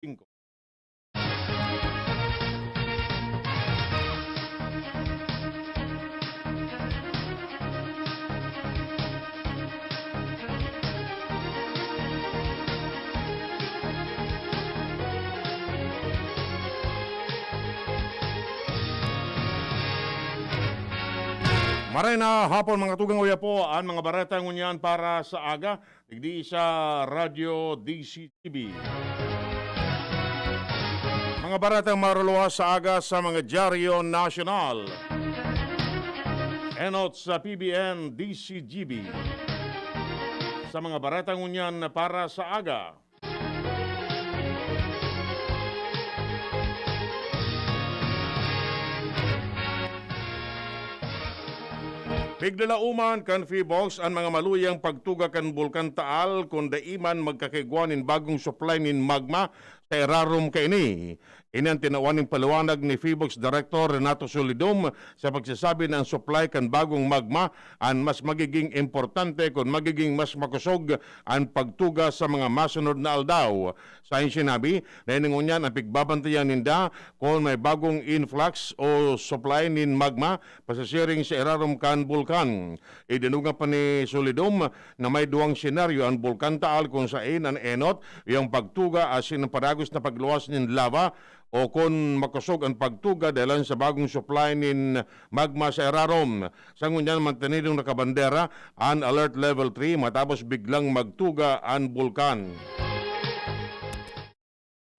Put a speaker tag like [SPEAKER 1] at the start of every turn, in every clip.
[SPEAKER 1] Singko. Maray na hapon mga tugang uya po ang mga bareta ngunyan para sa aga digdi sa Radio DZGB. Mga baretang maruluwas sa aga sa mga dyaryo nasyonal. Enot sa PBN DZGB. Sa mga baretang ngunyan para sa aga. Biglalauman kan Fibox ang mga maluyang pagtuga kan Bulkan Taal kung daiman magkakigwanin bagong supply nin magma sa erarum kaini. Ini ang tinawaning paliwanag ni Fibox Director Renato Solidum sa pagsasabi ng supply kan bagong magma ang mas magiging importante kung magiging mas makusog ang pagtuga sa mga masunod na aldaw. Sa sinabi, nainungunyan ang pigbabantayan ninda kung may bagong influx o supply nin magma pasasiring sa erarum kan Bulkan. Idinuga pa ni Solidum na may duwang senaryo ang Bulkan Taal kung saan ang enot yung pagtuga asin ang paragos na pagluwas nin lava o kung makusog ang pagtuga dahil sa bagong supply nin magma sa erarom. Sa ngunyan mantenidong nakabandera ang alert level 3 matapos biglang magtuga ang bulkan.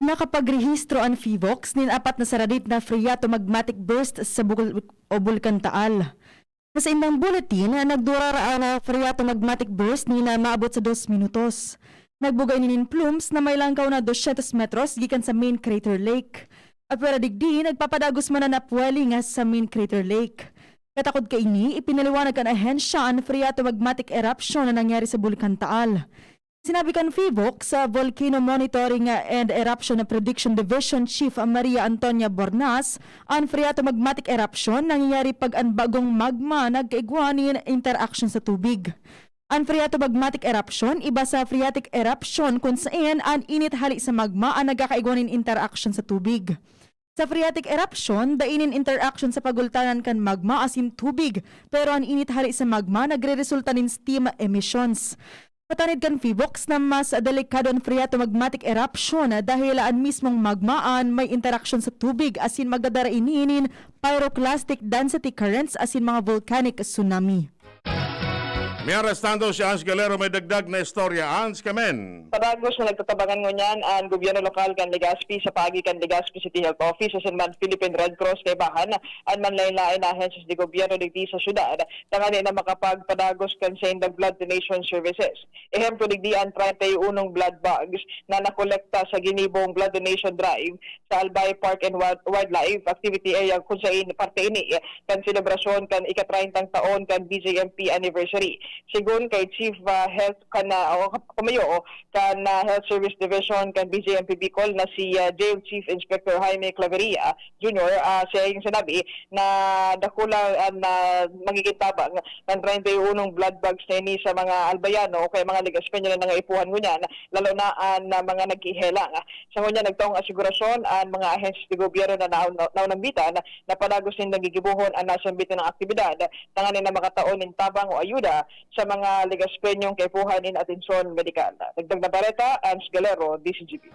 [SPEAKER 2] Nakapagrehistro ang Fivox nin apat na saradit na phreato magmatic burst sa Bulkan Taal. Sa indang bulletin, nagdurara na phreato magmatic burst ni na maabot sa 2 minutos. Nagbugay ninin plumes na may langkaw na 200 metros gikan sa main crater lake. At pwera digdi, nagpapadagos man na napweli nga sa main crater lake. Katakod ka ini, ipinaliwanag kan ahensya ang phreato magmatic eruption na nangyari sa Bulkan Taal. Sinabi kan Fivox sa Volcano Monitoring and Eruption Prediction Division Chief Maria Antonia Borras, ang phreato magmatic eruption nangyayari pag ang bagong magma nagkaigwanin interaction sa tubig. Ang phreato magmatic eruption, iba sa phreatic eruption kung saan ang init hali sa magma ang nagkakaigwanin interaction sa tubig. Sa phreatic eruption, dainin interaction sa pagultanan kan magma asin tubig, pero ang init hali sa magma nagre-resulta nin steam emissions. Patanid kan Fivox na mas delikado ang phreato magmatic eruption dahil ang mismong magmaan may interaction sa tubig asin magdadarainin pyroclastic density currents asin mga volcanic tsunami.
[SPEAKER 1] May arestando si Ans Galero may dagdag na istorya. Ans, kamen.
[SPEAKER 3] Padagos na nagtatabangan mo niyan ang gobyerno lokal kan Legazpi sa paagi kan Legazpi City Health Office asin man Philippine Red Cross kay bahan ang manlain-lain na ahensyas di gobyerno digdi sa syudad tangani na makapagpadagos kan sa indag blood donation services. Ehemplo digdi ang 31 blood bags na nakolekta sa ginibong blood donation drive sa Albay Park and Wildlife Activity Area kung sa parte ini kan selebrasyon kan ika-30 taon kan DZGB anniversary. Sigun kay Chief Health Health Service Division kan BJMP Bicol na si Jail Chief Inspector Jaime Claveria Jr. Siya yung sinabi na dakula na magiging tabang ng 31 blood bags na ini sa mga albayano o kay mga Legazpeño na nangaipuhan ngunyan lalo na ang mga nagkihelang. Sa ngunyan nagtaong asigurasyon ang mga ahensyas ng gobyerno na naunambitan na palagos din nagigibuhon ang nasambitan ng aktibidad tanganin na makataon ng tabang o ayuda sa mga Legazpeñong kaipuhan in atensyon medikal. Dagdag na Bareta, Ans Galero, DZGB.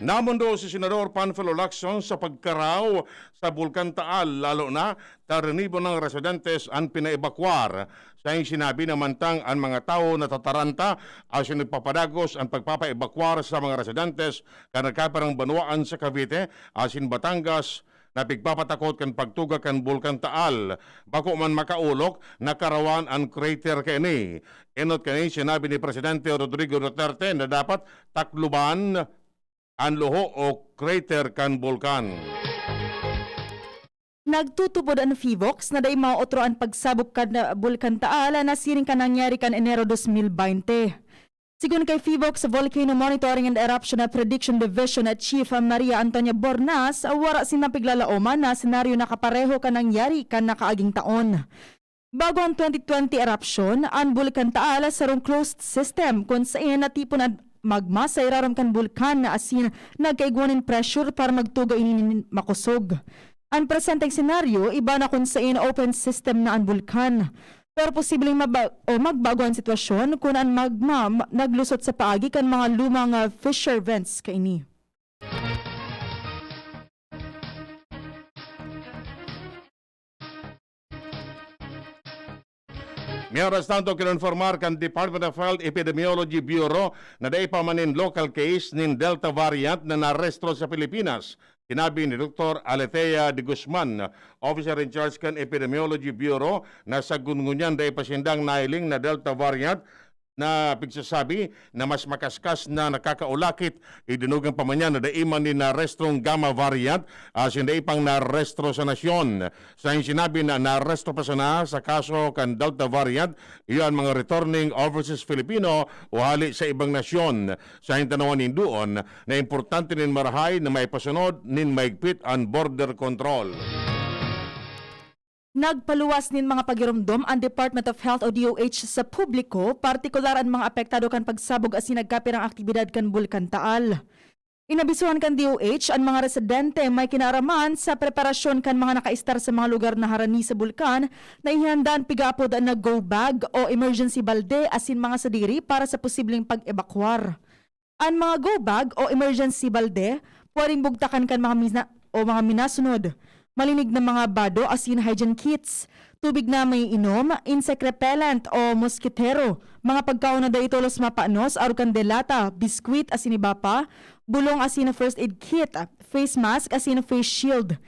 [SPEAKER 1] Namundo si Senador Panfilo Lacson sa pagkaraw sa Bulkan Taal, lalo na tarinibo ng residentes ang pinaibakwar. Sa sinabi na mantang ang mga tao na tataranta asin nagpapadagos ang pagpapaibakwar sa mga residentes kan nagkaparang banwaan sa Cavite asin Batangas na pigpapatakot kan pagtuga kan Bulkan Taal. Bako man makaulok, nakarawan ang crater kani. Enot kani sinabi ni Presidente Rodrigo Duterte na dapat takluban ang luho o crater kan bulkan.
[SPEAKER 2] Nagtutubod ang Fivox na day maotro ang pagsabok kan Bulkan Taal na siring kan nangyari kan Enero 2020. Sigun kay Fivox sa Volcano Monitoring and Eruption Prediction Division at Chief Maria Antonia Borras, wara sinapiglalauman na senaryo na kapareho ka nangyari kan nakaaging taon. Bago ang 2020 eruption, ang Bulkan Taal sarong closed system kung saan natipon magma sa iraram kan bulkan na asin nagkaigwanin pressure para magtuga ini makusog. Ang presenteng senaryo, iba na kung saan open system na ang bulkan. Pero posibleng magbago ang sitwasyon kung ang magma naglusot sa paagi kan mga lumang fissure vents kaini.
[SPEAKER 1] Mientras tanto, kinonformar kan Department of Health Epidemiology Bureau na day pa manin local case nin Delta variant na narestro sa Pilipinas. Sinabi ni Dr. Aletea de Guzman, Officer in Charge kan Epidemiology Bureau, na sa gungunyan day pasindang nailing na Delta variant na pigsasabi na mas makaskas na nakakaulakit idinugang pamanyan na daiman ni narestrong Gamma variant sinday pang narestro sa nasyon. Sa sinabi na narestro pa sana sa kaso kan Delta variant, iyan mga returning overseas Filipino o hali sa ibang nasyon. Sa hintanawan nin doon na importante nin marahay na may pasunod nin maigpit ang border control.
[SPEAKER 2] Nagpaluwas nin mga pagirumdom ang Department of Health o DOH sa publiko, partikular ang mga apektado kan pagsabog asin nagkapirang aktibidad kan bulkan Taal. Inabisuhan kan DOH ang mga residente may kinaraman sa preparasyon kan mga nakaistar sa mga lugar na harani sa bulkan na ihandaan pigaapod na go bag o emergency balde asin mga sadiri para sa posibleng pag-ebakwar. Ang mga go bag o emergency balde pwedeng bugtakan kan mga minasunod. Malinig na mga bado asin hygiene kits, tubig na may inom, insect repellent o mosquitero, mga pagkaon na dahito los mapanos, arukan delata, biskwit asin iba pa, bulong asin first aid kit, face mask asin face shield.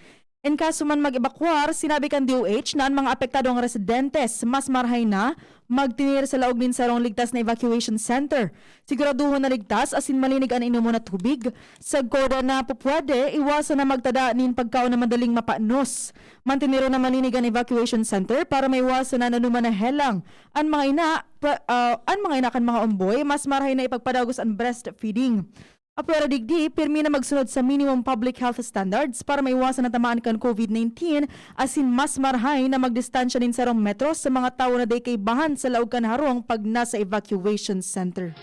[SPEAKER 2] In kaso man mag-ebakwar, sinabi kan DOH na ang mga apektadong residentes mas marhay na magtinir sa laog nin sarong ligtas na evacuation center. Siguraduhon na ligtas asin malinig ang inumo na tubig. Sagkoda na pupwede, iwasan na magtada nin pagkaon na madaling mapanos. Mantiniro na malinig ang evacuation center para maiwasan na nanuman na helang. Ang mga ina kan mga umboy, mas marhay na ipagpadagos ang breastfeeding. Apwera digdi, pirmi na magsunod sa minimum public health standards para maiwasan na tamaan kan COVID-19 asin mas marhay na magdistansya din sarong metro sa mga tao na day kay bahan sa laog kan harong pag nasa evacuation center.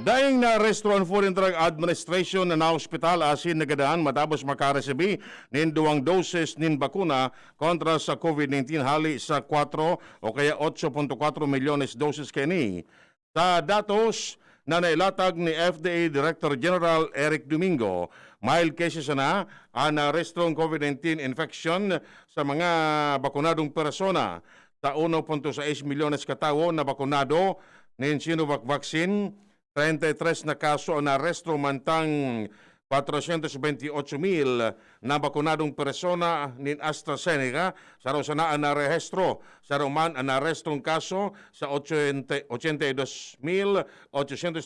[SPEAKER 1] Dahing na Restaurant Food and Drug Administration na na-hospital asin nagadaan matapos makaresebi nin 2 doses nin bakuna kontra sa COVID-19 hali sa 4 o kaya 8.4 milyones doses kini. Sa datos na nailatag ni FDA Director General Eric Domingo, mild cases na ang restrong COVID-19 infection sa mga bakunadong persona. Sa 1.6 milyones katao na bakunado ng Sinovac vaccine, 33 na kaso na restro mantang 428,000 na bakunadong persona nin AstraZeneca sa rosanaan na rehestro. Sa Roman ang narestrong kaso sa 82,800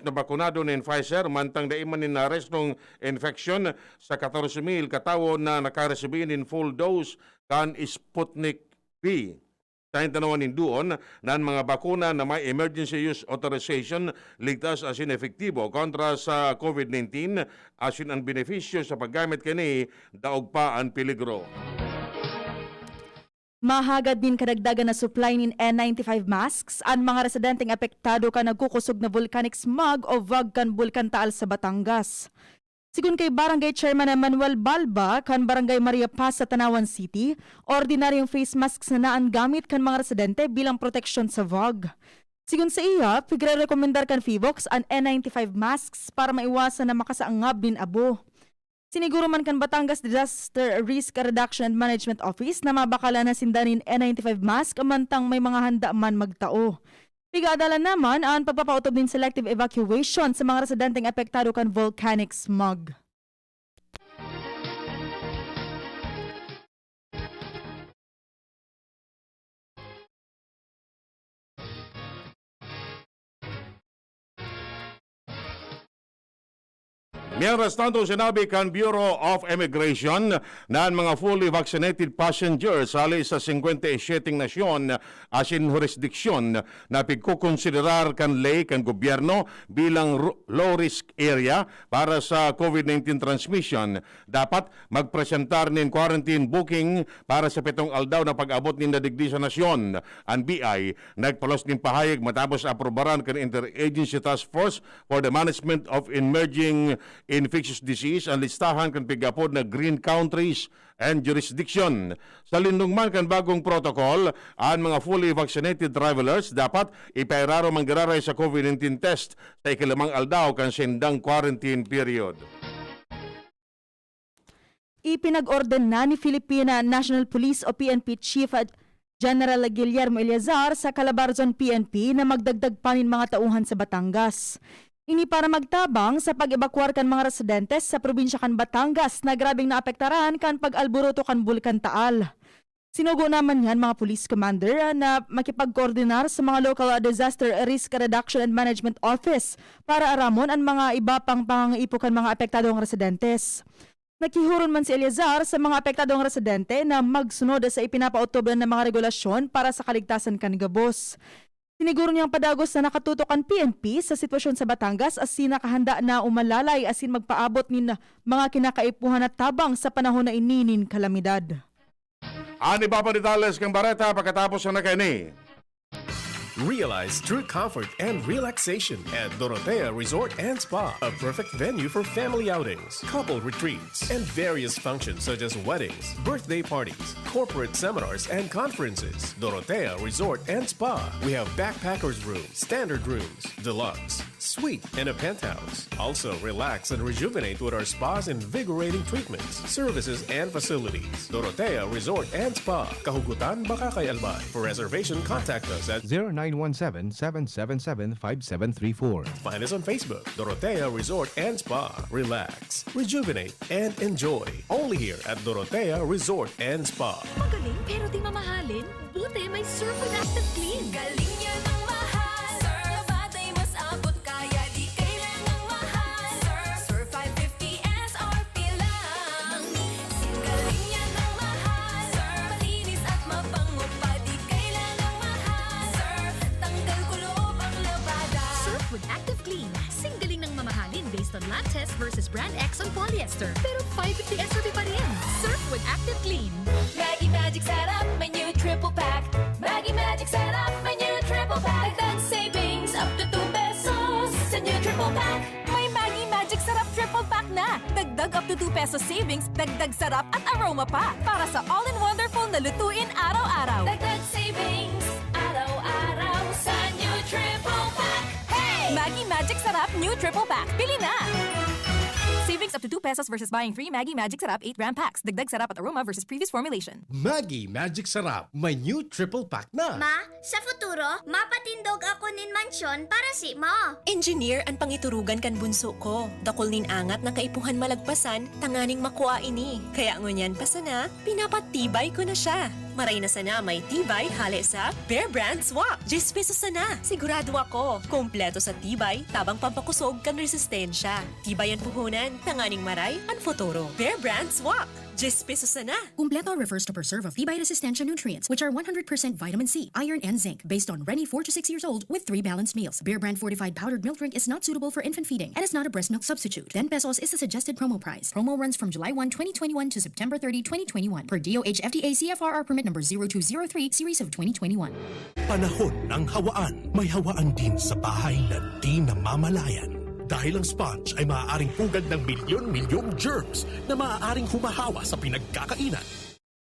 [SPEAKER 1] na bakunado nin Pfizer mantang daiman nin narestrong infection sa 14,000 katao na nakaresibin nin full dose kan Sputnik V. Sa hintanawan nin doon na mga bakuna na may emergency use authorization ligtas asin efektibo kontra sa COVID-19 asin ang benepisyo sa paggamit kini daog pa ang peligro.
[SPEAKER 2] Mahagad din kadagdagan na supply nin N95 masks ang mga residenteng apektado ka nagkukusog na volcanic smog o VOG kan Bulkan Taal sa Batangas. Sigun kay Barangay Chairman Manuel Balba kan Barangay Maria Paz sa Tanawan City, ordinaryong face masks na naan gamit kan mga residente bilang proteksyon sa VOG. Sigun sa iya, pigre-rekomendar kan FIVOX ang N95 masks para maiwasan na makasaangab din abo. Siniguro man kan Batangas Disaster Risk Reduction and Management Office na mabakala na sindanin N95 mask mantang may mga handa man magtao. Pigadala naman ang pagpapautob din selective evacuation sa mga residenteng apektado kan volcanic smog.
[SPEAKER 1] Mientras tanto, sinabi kan Bureau of Immigration na ang mga fully vaccinated passengers sali sa 57 nasyon asin jurisdiksyon na pagkukonsiderar kan lay kan gobyerno bilang low-risk area para sa COVID-19 transmission. Dapat magpresentar nin quarantine booking para sa 7 aldaw na pag-abot nin nadigdi sa nasyon. Ang BI nagpalos nin pahayag matapos aprobaran kan Interagency Task Force for the Management of Emerging Infectious Disease ang listahan kan pigapod na green countries and jurisdiction. Sa lindungman kan bagong protocol, ang mga fully vaccinated travelers dapat ipairaro manggararay sa COVID-19 test sa ikalimang aldaw kan sendang quarantine period.
[SPEAKER 2] Ipinag-orden na ni Filipina National Police o PNP Chief General Guillermo Eleazar sa Calabarzon PNP na magdagdag panin mga tauhan sa Batangas. Ini para magtabang sa pag-ebakwar kan mga residentes sa probinsya kan Batangas na grabing naapektaran kan pag-alburuto kan Bulkan Taal. Sinugo naman yan mga police commander na makipag-koordinar sa mga local disaster risk reduction and management office para aramon ang mga iba pang pangangaipo kan mga apektadong residentes. Nakihuron man si Eleazar sa mga apektadong residente na magsunod sa ipinapa-otobran ng mga regulasyon para sa kaligtasan kan gabos. Siniguro niyang padagos na nakatutok ang PNP sa sitwasyon sa Batangas asin nakahanda na umalalay asin magpaabot nin mga kinakaipuhan at tabang sa panahon na ininin kalamidad.
[SPEAKER 1] Ani pa detalles kang Bareta pagkatapos na nakaini.
[SPEAKER 4] Realize true comfort and relaxation at Dorotea Resort and Spa, a perfect venue for family outings, couple retreats, and various functions such as weddings, birthday parties, corporate seminars, and conferences. Dorotea Resort and Spa. We have backpackers rooms, standard rooms, deluxe, suite, and a penthouse. Also, relax and rejuvenate with our spa's invigorating treatments, services, and facilities. Dorotea Resort and Spa. Kahugutan, Bakakay Albay. For reservation, contact us at
[SPEAKER 5] 0917-777-5734.
[SPEAKER 4] Find us on Facebook, Dorotea Resort and Spa. Relax, rejuvenate, and enjoy. Only here at Dorotea Resort and Spa.
[SPEAKER 6] Magaling pero di mamahalin? Buti may Surf with Active Clean. Galing niya ng mahal. Surf at ay mas abot kaya di kailangang mahal. Surf 550 SRP lang. Galing niya ng mahal. Surf malinis at mabango pa di kailangang mahal. Surf tanggal kulob ang labada. Surf with Active Clean. Singgaling ng mamahalin based on lab test versus brand X on polyester. Pero 550 SRP pa rin. Surf with Active Clean. Maggie Magic Setup, my new triple pack. Maggie Magic Setup, my new triple pack. Dagdag savings up to 2 pesos sa new triple pack. May Maggie Magic Sarap triple pack na. Dagdag up to 2 pesos savings, dagdag sarap at aroma pa. Para sa all-in-wonderful na lutuin araw-araw. Dagdag savings, araw-araw sa new triple pack. Hey! Maggie Magic Sarap new triple pack. Pili na! Savings up to 2 pesos versus buying 3 Maggie Magic Sarap 8-gram packs. Dagdag sarap at aroma versus previous formulation.
[SPEAKER 4] Maggie Magic Sarap, my new triple pack na.
[SPEAKER 7] Ma, sa futuro, mapatindog ako nin mansyon para si mo.
[SPEAKER 6] Engineer ang pangiturugan kan bunso ko. Dakol nin angat na kaipuhan malagpasan, tanganing makuha ini. Kaya ngunyan pa sana, pinapatibay ko na siya. Maray na sana may tibay hali sa Bear Brand Swak. 10 pesos sana. Sigurado ako. Kompleto sa tibay, tabang pampakusog kan resistensya. Tibay ang puhunan, tanganing maray, ang futuro. Bear Brand Swak. 10 pesos sana.
[SPEAKER 8] Kumpleto refers to preserve of tibay resistensya nutrients, which are 100% vitamin C, iron, and zinc, based on Rennie 4 to 6 years old with 3 balanced meals. Bear Brand fortified powdered milk drink is not suitable for infant feeding and is not a breast milk substitute. 10 pesos is the suggested promo price. Promo runs from July 1, 2021 to September 30, 2021 per DOH FDA CFRR permit number 0203 series of 2021.
[SPEAKER 9] Panahon ng hawaan. May hawaan din sa bahay na di namamalayan. Dahil ang sponge ay maaaring pugad ng milyon-milyong germs na maaaring humahawa sa pinagkakainan.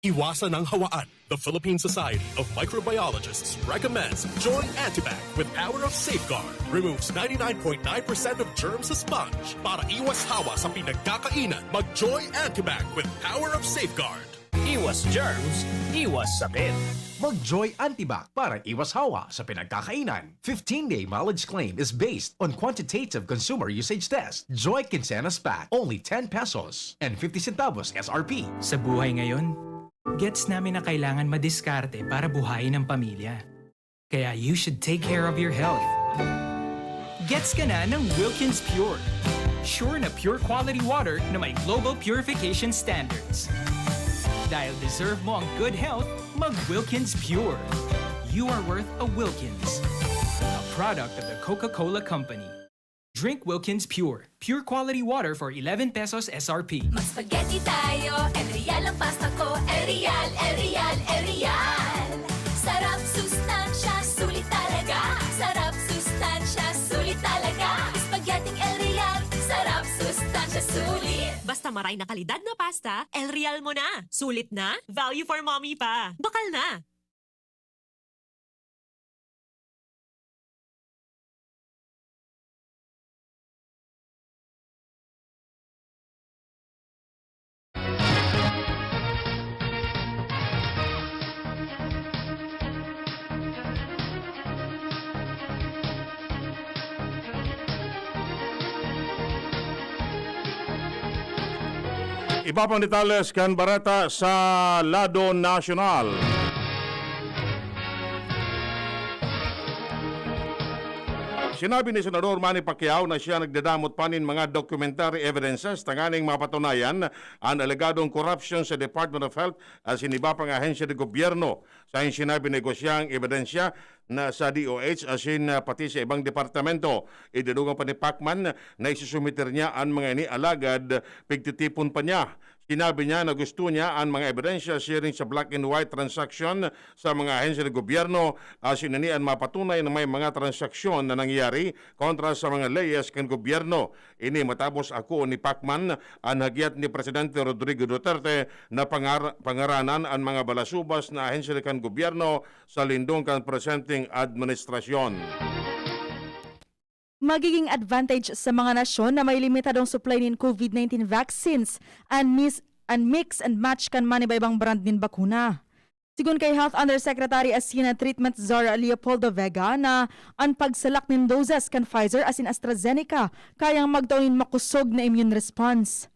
[SPEAKER 9] Iwasan ang hawaan. The Philippine Society of Microbiologists recommends Joy Antibac with Power of Safeguard. Removes 99.9% of germs sa sponge. Para iwas hawa sa pinagkakainan, mag-Joy Antibac with Power of Safeguard.
[SPEAKER 10] Iwas germs, iwas sakit. Mag-Joy Antibac para iwas hawa sa pinagkakainan. 15-day mileage claim is based on quantitative consumer usage test. Joy Quincenas Pack, only 10 pesos and 50 centavos SRP.
[SPEAKER 11] Sa buhay ngayon, gets namin na kailangan madiskarte para buhayin ang pamilya. Kaya you should take care of your health. Gets ka na ng Wilkins Pure. Sure na pure quality water na may global purification standards. Dahil deserve mo ang good health, mag-Wilkins Pure. You are worth a Wilkins. A product of the Coca-Cola Company. Drink Wilkins Pure. Pure quality water for 11 pesos SRP.
[SPEAKER 6] Mag-spaghetti tayo, Erial ang pasta ko. Erial, Erial, Erial. Sarap, sustansya, sulit talaga. Sarap, sustansya, sulit talaga. Spaghetti Erial, sarap, sustansya, sulit.
[SPEAKER 5] Basta maray na kalidad na pasta, El Real mo na. Sulit na, value for mommy pa. Bakal na.
[SPEAKER 1] Iba pang detalles kan Bareta sa lado nasyonal. Sinabi ni Senador Manny Pacquiao na siya nagdadamot panin mga documentary evidences tanganing mapatunayan ang alegadong corruption sa Department of Health at siniba pang ahensya ng gobyerno. Sa sinabi negosyang ebidensya na sa DOH asin pati sa ibang departamento. Idinugang pa ni Pacman na isusumiter niya ang mga inialagad, pigtitipon pa niya. Sinabi niya na gusto niya ang mga ebidensya sharing sa black and white transaction sa mga ahensya ng gobyerno asin nanian mapatunay na may mga transaksyon na nangyari kontra sa mga leyes kan gobyerno. Ini matapos ako ni Pacman ang hagiat ni Presidente Rodrigo Duterte na pangaranan ang mga balasubas na ahensya kan gobyerno sa lindong kan presenting administrasyon.
[SPEAKER 2] Magiging advantage sa mga nasyon na may limitadong supply ng COVID-19 vaccines and mix and match kan man iba-ibang brand din bakuna. Sigun kay Health Undersecretary Asina Treatment Zara Leopoldo Vega na ang pagsalak ng doses kan Pfizer asin AstraZeneca kayang magtaunin makusog na immune response.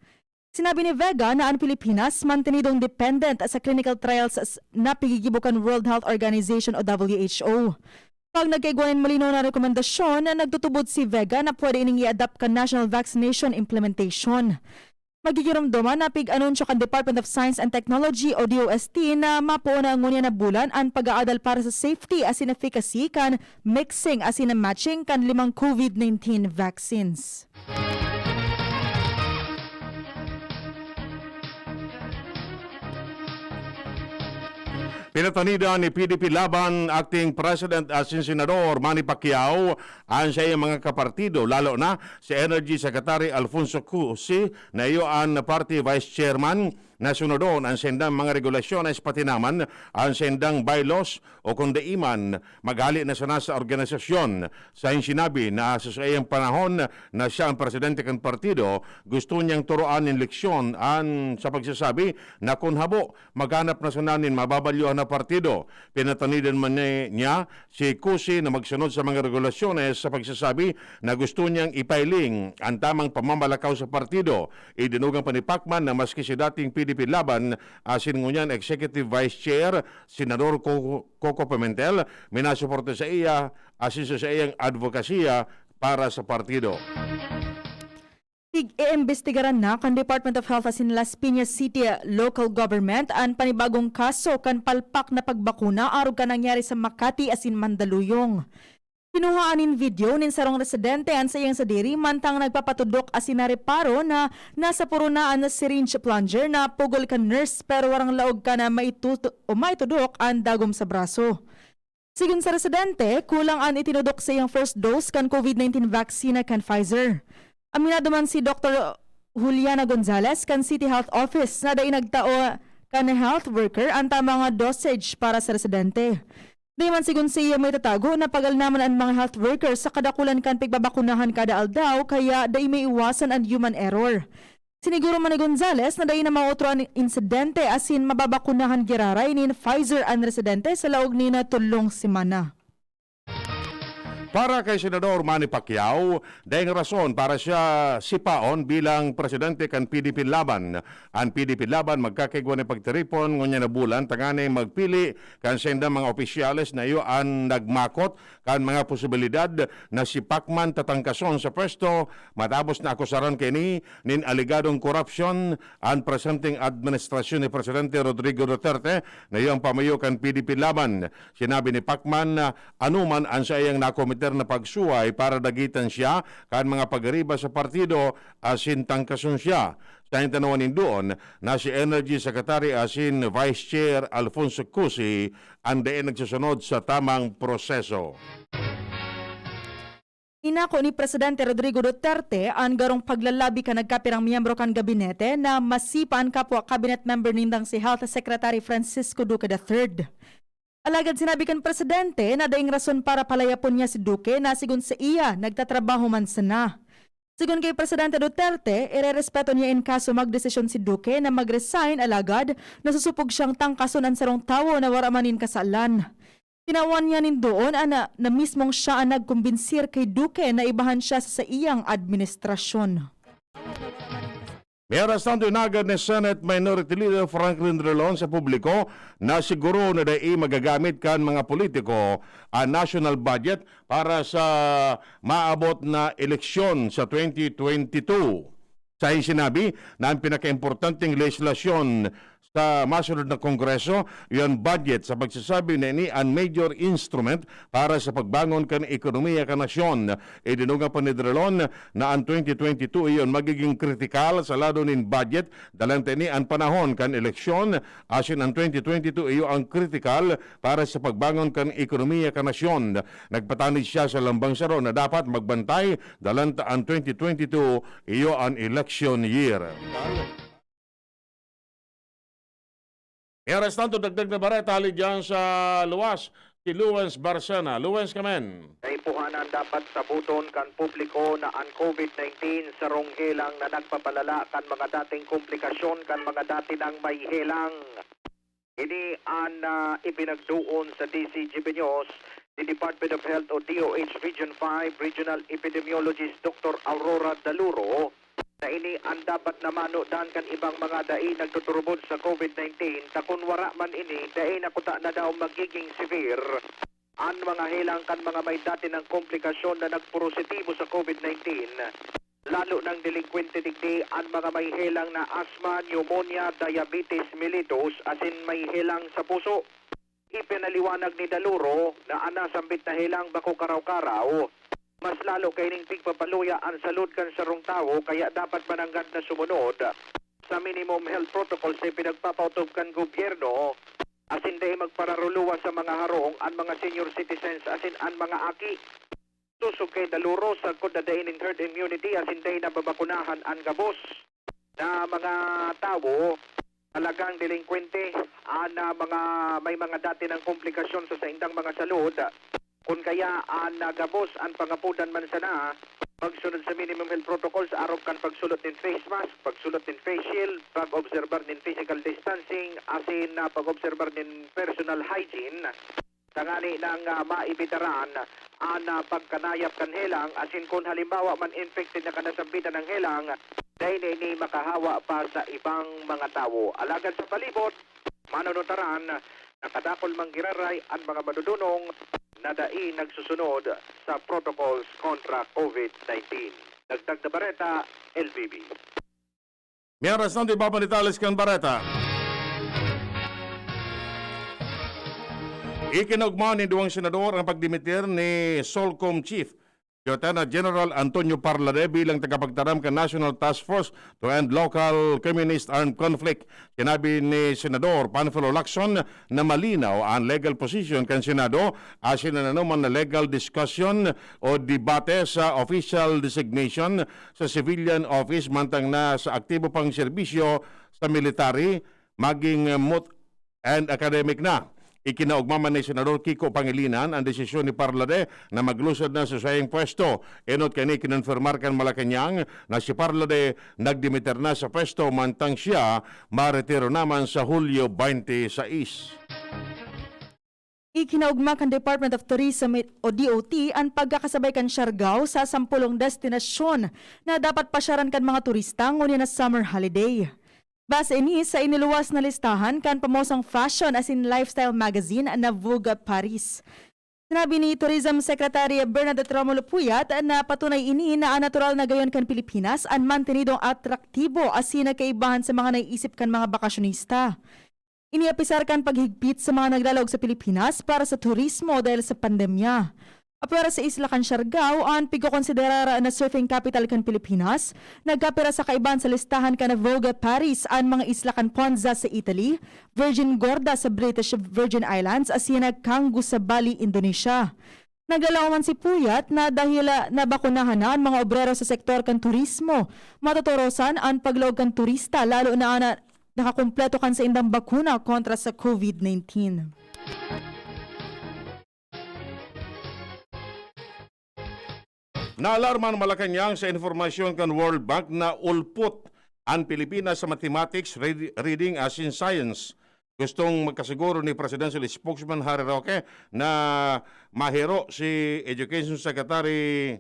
[SPEAKER 2] Sinabi ni Vega na ang Pilipinas mantinidong dependent sa clinical trials na pigigibukan World Health Organization o WHO. Pag nagkaigwanin malinaw na rekomendasyon na nagtutubod si Vega na pwede ining i-adapt ka National Vaccination Implementation. Magigiramdaman na pig-anunsyo kan Department of Science and Technology o DOST na mapuuna ang ngunya na bulan ang pag-aadal para sa safety asin efficacy kan mixing asin matching kan 5 COVID-19 vaccines.
[SPEAKER 1] Pinatanida ni PDP Laban Acting President at Senador Manny Pacquiao ang sa iyang mga kapartido, lalo na si Energy Secretary Alfonso Cusi na iyo ang Party Vice Chairman na sunodon ang sendang mga regulasyones pati naman ang sendang bylaws o kundi iman maghali na sana sa organisasyon. Sa sinabi na sa iyang panahon na siya ang presidente ng partido, gusto niyang turuan ng leksyon sa pagsasabi na kung habo maghanap na sunanin mababalyuhan na partido. Pinatanidan man niya si Cusi na magsunod sa mga regulasyones sa pagsasabi na gusto niyang ipailing ang tamang pamamalakaw sa partido. Idinugang pa ni Pacman na maski si dating PDP Laban asin ngunyan Executive Vice Chair Senador Coco Pimentel minasuporta sa iya asin sa iyang advokasya para sa partido.
[SPEAKER 2] I-imbestigaran na kan Department of Health asin Las Piñas City Local Government ang panibagong kaso kan palpak na pagbakuna arog ka nangyari sa Makati asin Mandaluyong. Pinuhaanin video nin sarong residente an sa iyang sadiri mantang nagpapatudok asin nareparo na nasa purunaan na syringe plunger na pugol ka nurse pero warang laog ka na maitudok ang dagom sa braso. Sigun sa residente, kulang an itinudok sa iyang first dose kan COVID-19 vaccine kan Pfizer. Aminado man si Dr. Juliana Gonzalez kan City Health Office na dahil nagtao kan health worker ang tamang dosage para sa residente. Di man sigun siya may tatago na pagal naman ang mga health workers sa kadakulan kan pigbabakunahan kada aldaw kaya dahil may iwasan ang human error. Siniguro man ni Gonzales na dahil na maotro ang insidente asin mababakunahan giraray ni Pfizer ang residente sa laog ni na tulong simana.
[SPEAKER 1] Para kay Senador Manny Pacquiao, dahil rason para siya sipaon bilang presidente kan PDP Laban. Ang PDP Laban magkakaigwa ni pagtiripon ngunya na bulan tangani magpili kan senda mga opisyales na iyo ang nagmakot kan mga posibilidad na si Pacman tatangkason sa pwesto matapos na akusaran kini nin aligadong korupsyon ang presenting administrasyon ni Presidente Rodrigo Duterte na iyong pamayo kan PDP Laban. Sinabi ni Pacman na anuman ang sa iyang nakomiter na pagsuway para dagitan siya kan mga pagariba sa partido asin tangkason siya. Sa tanawanin doon na si Energy Secretary asin Vice Chair Alfonso Cusi ang daing nagsusunod sa tamang proseso.
[SPEAKER 2] Inako ni Presidente Rodrigo Duterte ang garong paglalabi ka nagkapirang miyembro kan gabinete na masipa ang kapwa cabinet member nindang si Health Secretary Francisco Duque III. Alagad sinabi kan Presidente na daing rason para palayapon niya si Duque na sigun sa iya nagtatrabaho man sana. Sigun kay Presidente Duterte, irerespeto niya in kaso magdesisyon si Duque na mag-resign alagad na susupog siyang tangkason ang sarong tawo na waramanin kasalan. Tinawan niya nin doon na mismong siya ang nagkumbinsir kay Duque na ibahan siya sa iyang administrasyon.
[SPEAKER 1] Meron sa tinagad ni Senate Minority Leader Franklin Drilon sa publiko na siguro na dai magagamit kan mga politiko ang national budget para sa maabot na eleksyon sa 2022. Sa sinabi na ang pinakaimportanteng legislasyon sa masunod na Kongreso, yung budget sa pagsasabi na ini ang major instrument para sa pagbangon kan ekonomiya kan nasyon. Idinuga pa ni Drilon na ang 2022 iyon magiging kritikal sa lado nin budget dalante ni ang panahon kan eleksyon asin ang 2022 iyo ang kritikal para sa pagbangon kan ekonomiya kan nasyon. Nagpatanig siya sa lambang saro na dapat magbantay dalante ang 2022 iyo ang election year. Meron tanto dagdag na Bareta dyan sa luwas, si Luwens Barsana. Luwens kamen.
[SPEAKER 12] Naipuhanan dapat sa buton kan publiko na ang COVID-19 sa ronghelang na nagpapalala kan mga dating komplikasyon kan mga dati nang may helang. Ini ang ipinagduon sa DZGB News the Department of Health o DOH Region 5 Regional Epidemiologist Dr. Aurora Daluro na ini ang dapat na manudan kan ibang mga dai nagtuturbod sa COVID-19 takun wara man ini dai nakuta na daw magiging severe ang mga helang kan mga may dati ng komplikasyon na nagpositibo sa COVID-19 lalo ng delinkwente digdi ang mga may helang na asthma, pneumonia, diabetes mellitus asin may helang sa puso. Ipinaliwanag ni Daluro na anasambit na helang bako karaw-karaw mas lalo kay ning pigpapaluya ang salud kan sarong tawo kaya dapat mananggad na sumunod sa minimum health protocols na pinagpapautob kan gobyerno asin day magpararuluwa sa mga harong ang mga senior citizens asin ang mga aki. Susog kay Daluro sa kudadain in herd immunity asin day nababakunahan ang gabos na mga tawo talagang delinkwente na mga may mga dati ng komplikasyon sa indang mga salud. Kung kaya ang nagabos ang pangapudan man sana, pagsunod sa minimum health protocols, araw kan pagsulot ng face mask, pagsulot ng face shield, pag-obserbar ng physical distancing, asin na pag-obserbar ng personal hygiene, tangani ng maibitaran ang pagkanayap kan helang, asin kung halimbawa man infected na kanasambitan ng helang, dahil ini makahawa pa sa ibang mga tao. Alagad sa palibot, manunutaran, nakadakol manggiraray ang mga madudunong na dai nagsusunod sa protocols kontra COVID-19. Dagdag na Bareta, LBB.
[SPEAKER 1] Meron sa di ba panitales kan Bareta? Ikinugma ni duwang senador ang pagdimitir ni Solcom Chief Lieutenant General Antonio Parlade bilang tagapagtaram ka National Task Force to End Local Communist Armed Conflict. Sinabi ni Senador Panfilo Lacson na malinaw ang legal position kan Senado asin na naman na legal discussion o debate sa official designation sa civilian office mantang na sa aktibo pang serbisyo sa military maging moot and academic na. Ikinaugmaman ni Senador Kiko Pangilinan ang desisyon ni Parlade na maglusad na sa sayang pwesto. Enot kani kinonfirmar kan Malacanang na si Parlade nagdimiter na sa pwesto mantang siya maretiro naman sa Hulyo 26.
[SPEAKER 2] Ikinaugma kan Department of Tourism o DOT ang pagkakasabay kan Siargao sa 10 destinasyon na dapat pasyaran kan mga turista ngunit na summer holiday. Base ini sa iniluwas na listahan kan pamosang fashion as in lifestyle magazine na Vogue Paris. Sinabi ni Tourism Secretary Bernadette Romulo Puyat na patunay ini na natural na gayon kan Pilipinas ang mantenidong atraktibo asin na kaibahan sa mga naiisip kan mga bakasyonista. Iniapisar kan paghigpit sa mga naglalawag sa Pilipinas para sa turismo dahil sa pandemya. Apera sa isla kan Siargao, ang pigkokonsiderar na surfing capital kan Pilipinas, nagkapira sa kaibahan sa listahan kan Vogue Paris ang mga isla kan Ponza sa Italy, Virgin Gorda sa British Virgin Islands, asin Canggu sa Bali, Indonesia. Nagalaw man si Puyat na dahil nabakunahan na ang mga obrero sa sektor kan turismo, matutorosan ang paglawag kan turista lalo na nakakumpleto kan sa indang bakuna kontra sa COVID-19.
[SPEAKER 1] Naalarman Malacanang sa informasyon kan World Bank na ulpot ang Pilipinas sa mathematics, reading as in science. Gustong magkasiguro ni Presidential Spokesman Harry Roque na mahiro si Education Secretary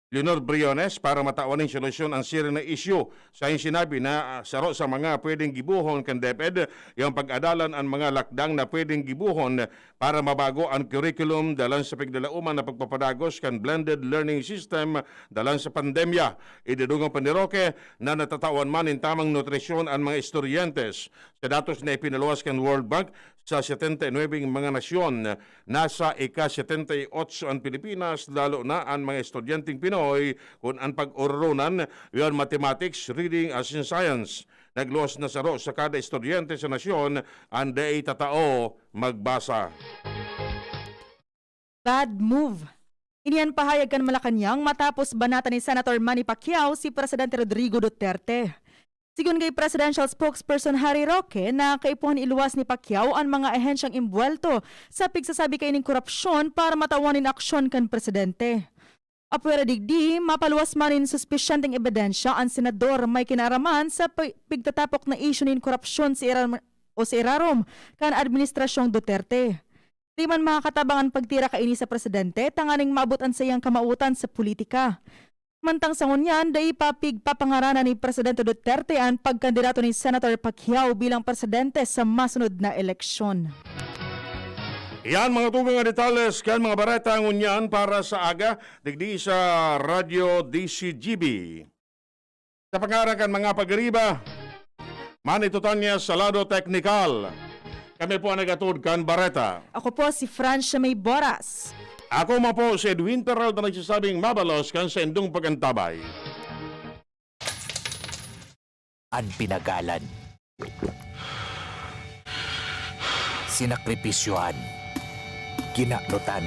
[SPEAKER 1] Leonor Briones para matawan ng solusyon ang sira na issue. Sa yung sinabi na saro sa mga pwedeng gibuhon kan DepEd, yung pag-adalan ang mga lakdang na pwedeng gibuhon para mabago ang curriculum dalan sa pigdalauman na pagpapadagos kan blended learning system dalan sa pandemya. Ididugang pa ni Roque na natatawan man in tamang nutrisyon ang mga estudyentes. Sa datos na ipinaluwas kan World Bank, sa 79 mga nasyon, nasa ika-78 ang Pilipinas, lalo na ang mga estudyanteng Pinoy kung ang pag-urunan yon mathematics, reading as in science. Nagluwas na saro sa kada estudyante sa nasyon ang day tatao magbasa.
[SPEAKER 2] Bad move. Iniyan pahayag kan Malacanang matapos banata ni Senator Manny Pacquiao si Presidente Rodrigo Duterte. Sigun kay Presidential Spokesperson Harry Roque na kaipuhan iluwas ni Pacquiao ang mga ahensyang imbuelto sa pigsasabi kay ning korupsyon para matawanin aksyon kan presidente. Apwera digdi, mapaluwas manin suspisyanteng ebidensya ang senador may kinaraman sa pigtatapok na issue nin korupsyon si Irarom kan administrasyong Duterte. Di man makakatabangan pagtira kaini sa presidente, tanganing maabot ang sayang kamautan sa politika. Mantang sa ngunyan, day papangaranan ni Presidente Duterte ang pagkandidato ni Senator Pacquiao bilang presidente sa masunod na eleksyon.
[SPEAKER 1] Yan mga tugang nga detalles kan mga bareta ngunyan para sa aga digdi sa Radio DZGB. Sa pangarang kan mga pagriba, manitutan niya sa lado teknikal. Kami po ang nagatod kan Bareta.
[SPEAKER 2] Ako po si Francia may Borras.
[SPEAKER 1] Ako ma po si Edwin Peralta nagsasabing mabalos kan sa indong pagantabay.
[SPEAKER 13] Ang pinagalan, sinakripisyohan, ginaklutan,